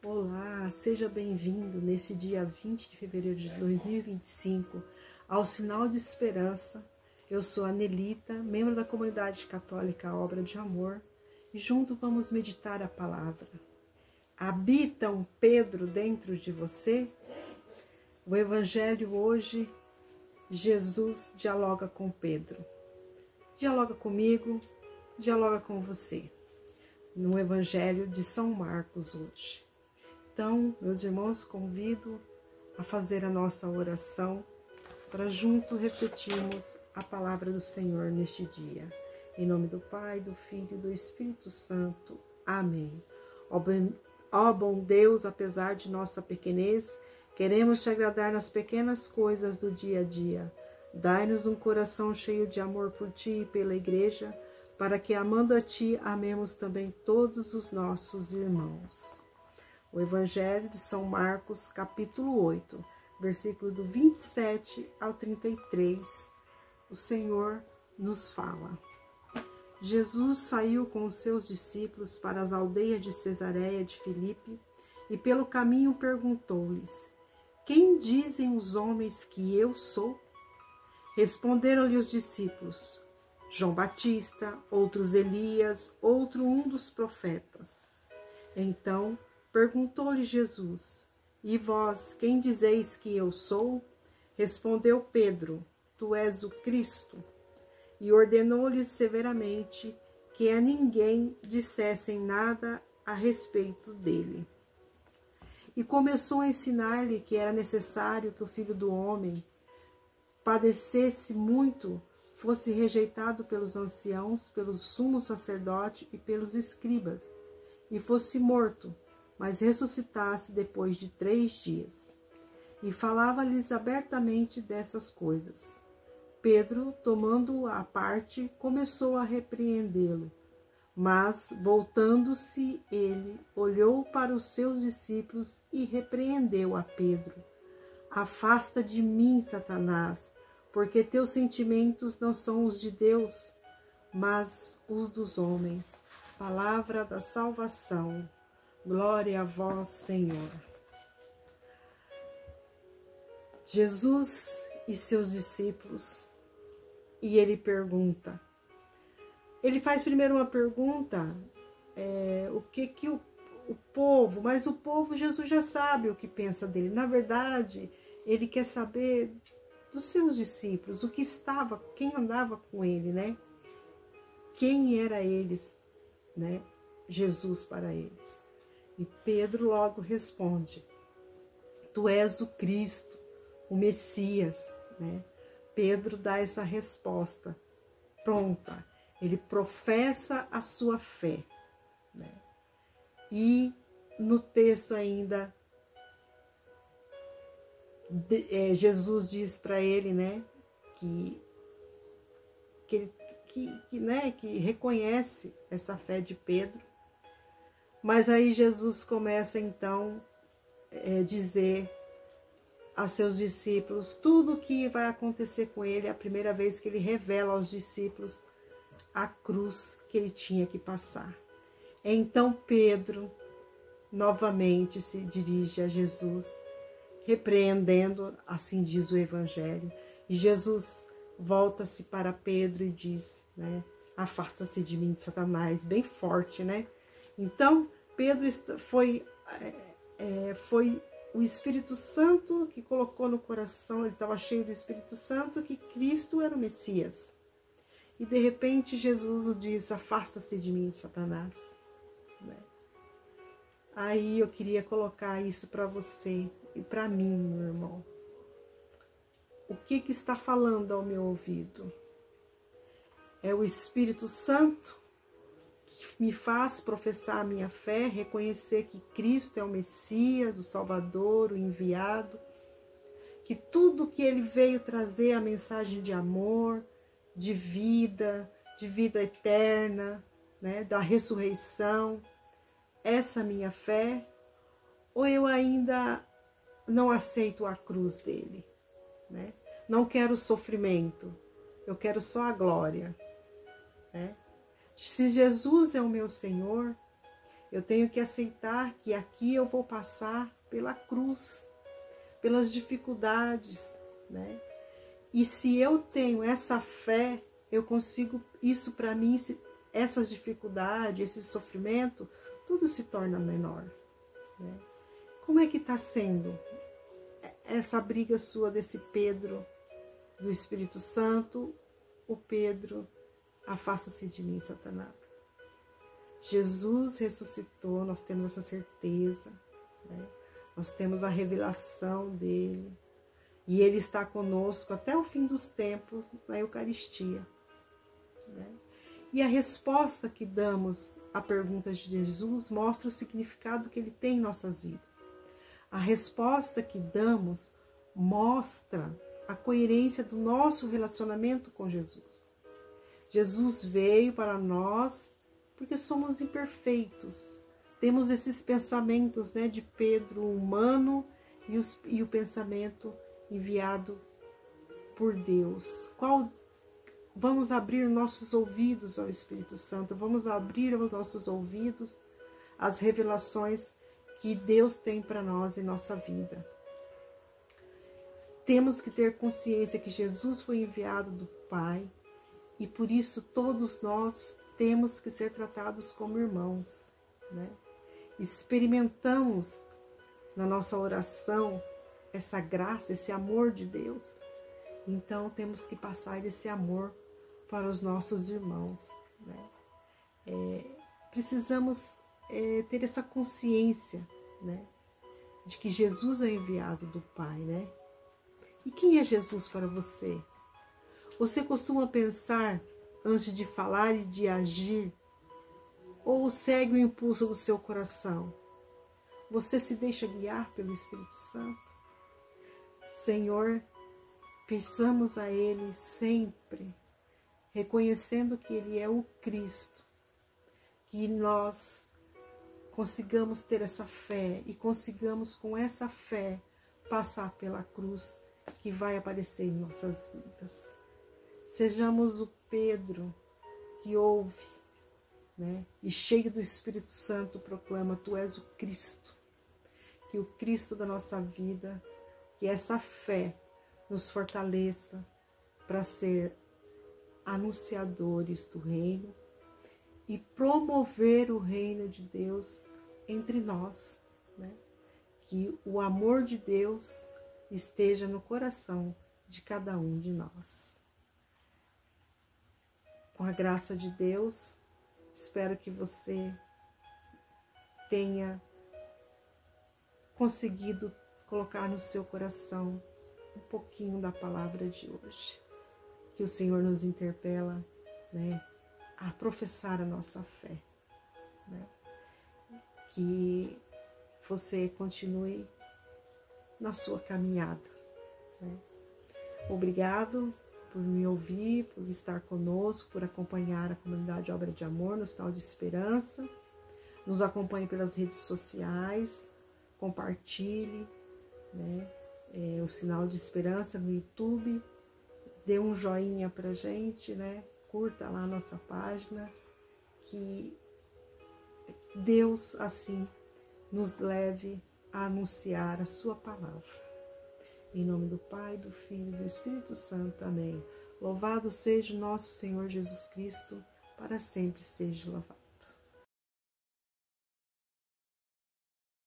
Olá, seja bem-vindo neste dia 20 de fevereiro de 2025 ao Sinal de Esperança. Eu sou a Nelita, membro da comunidade católica Obra de Amor, e junto vamos meditar a palavra. Habita um Pedro dentro de você? O Evangelho hoje, Jesus dialoga com Pedro. Dialoga comigo, dialoga com você. No Evangelho de São Marcos hoje. Então, meus irmãos, convido a fazer a nossa oração para junto refletirmos a palavra do Senhor neste dia. Em nome do Pai, do Filho e do Espírito Santo. Amém. Ó bom Deus, apesar de nossa pequenez, queremos te agradar nas pequenas coisas do dia a dia. Dai-nos um coração cheio de amor por ti e pela Igreja, para que, amando a ti, amemos também todos os nossos irmãos. O Evangelho de São Marcos, capítulo 8, versículo do 27 ao 33, o Senhor nos fala. Jesus saiu com os seus discípulos para as aldeias de Cesareia de Filipe e pelo caminho perguntou-lhes: Quem dizem os homens que eu sou? Responderam-lhe os discípulos: João Batista, outros Elias, outro um dos profetas. Então perguntou-lhe Jesus: E vós, quem dizeis que eu sou? Respondeu Pedro: Tu és o Cristo. E ordenou-lhes severamente que a ninguém dissessem nada a respeito dele. E começou a ensinar-lhe que era necessário que o Filho do Homem padecesse muito, fosse rejeitado pelos anciãos, pelos sumos sacerdotes e pelos escribas, e fosse morto, mas ressuscitasse depois de 3 dias. E falava-lhes abertamente dessas coisas. Pedro, tomando-o à parte, começou a repreendê-lo. Mas, voltando-se ele, olhou para os seus discípulos e repreendeu a Pedro. Afasta de mim, Satanás, porque teus sentimentos não são os de Deus, mas os dos homens. Palavra da salvação. Glória a vós, Senhor. Jesus e seus discípulos, e ele pergunta. Ele faz primeiro uma pergunta, o que o povo, mas o povo, Jesus já sabe o que pensa dele. Na verdade, ele quer saber dos seus discípulos, o que estava, quem andava com ele, né? Quem era eles, né? Jesus para eles. E Pedro logo responde: Tu és o Cristo, o Messias, né? Pedro dá essa resposta pronta. Ele professa a sua fé, né? E no texto ainda, Jesus diz para ele, né, que reconhece essa fé de Pedro. Mas aí Jesus começa então a dizer a seus discípulos tudo o que vai acontecer com ele. É a primeira vez que ele revela aos discípulos a cruz que ele tinha que passar. Então Pedro novamente se dirige a Jesus, repreendendo, assim diz o Evangelho. E Jesus volta-se para Pedro e diz, né, afasta-se de mim, Satanás, bem forte, né? Então, Pedro foi o Espírito Santo que colocou no coração, ele estava cheio do Espírito Santo, que Cristo era o Messias. E de repente Jesus o diz: afasta-se de mim, Satanás. Né? Aí eu queria colocar isso para você e para mim, meu irmão. O que está falando ao meu ouvido? É o Espírito Santo que me faz professar a minha fé, reconhecer que Cristo é o Messias, o Salvador, o enviado, que tudo que ele veio trazer, a mensagem de amor, de vida eterna, né, da ressurreição, essa minha fé, ou eu ainda não aceito a cruz dele, né? Não quero sofrimento, eu quero só a glória, né? Se Jesus é o meu Senhor, Eu tenho que aceitar que aqui eu vou passar pela cruz, pelas dificuldades, né? E se eu tenho essa fé, eu consigo, isso para mim, essas dificuldades, esse sofrimento, tudo se torna menor, né? Como é que está sendo essa briga sua desse Pedro do Espírito Santo? O Pedro, afasta-se de mim, Satanás. Jesus ressuscitou, nós temos essa certeza, né? Nós temos a revelação dele. E ele está conosco até o fim dos tempos na Eucaristia, né? E a resposta que damos à pergunta de Jesus mostra o significado que ele tem em nossas vidas. A resposta que damos mostra a coerência do nosso relacionamento com Jesus. Jesus veio para nós porque somos imperfeitos. Temos esses pensamentos, né, de Pedro humano e o pensamento enviado por Deus. Vamos abrir nossos ouvidos ao Espírito Santo, vamos abrir os nossos ouvidos às revelações que Deus tem para nós em nossa vida. Temos que ter consciência que Jesus foi enviado do Pai e por isso todos nós temos que ser tratados como irmãos, né? Experimentamos na nossa oração essa graça, esse amor de Deus. Então temos que passar esse amor para os nossos irmãos, né? Precisamos ter essa consciência, né, de que Jesus é enviado do Pai, né? E quem é Jesus para você? Você costuma pensar antes de falar e de agir? Ou segue o impulso do seu coração? Você se deixa guiar pelo Espírito Santo? Senhor, peçamos a Ele sempre, reconhecendo que Ele é o Cristo, que nós consigamos ter essa fé e consigamos com essa fé passar pela cruz que vai aparecer em nossas vidas. Sejamos o Pedro que ouve, né, e cheio do Espírito Santo proclama: Tu és o Cristo. Que o Cristo da nossa vida, que essa fé nos fortaleça para ser anunciadores do reino e promover o reino de Deus entre nós, né? Que o amor de Deus esteja no coração de cada um de nós. Com a graça de Deus, espero que você tenha conseguido colocar no seu coração um pouquinho da palavra de hoje. Que o Senhor nos interpela, né, a professar a nossa fé, né? Que você continue na sua caminhada, né? Obrigado por me ouvir, por estar conosco, por acompanhar a comunidade Obra de Amor no Sinal de Esperança. Nos acompanhe pelas redes sociais, compartilhe, né, o Sinal de Esperança no YouTube, dê um joinha pra gente, né? Curta lá a nossa página, que Deus assim nos leve a anunciar a sua palavra. Em nome do Pai, do Filho e do Espírito Santo. Amém. Louvado seja o nosso Senhor Jesus Cristo, para sempre seja louvado.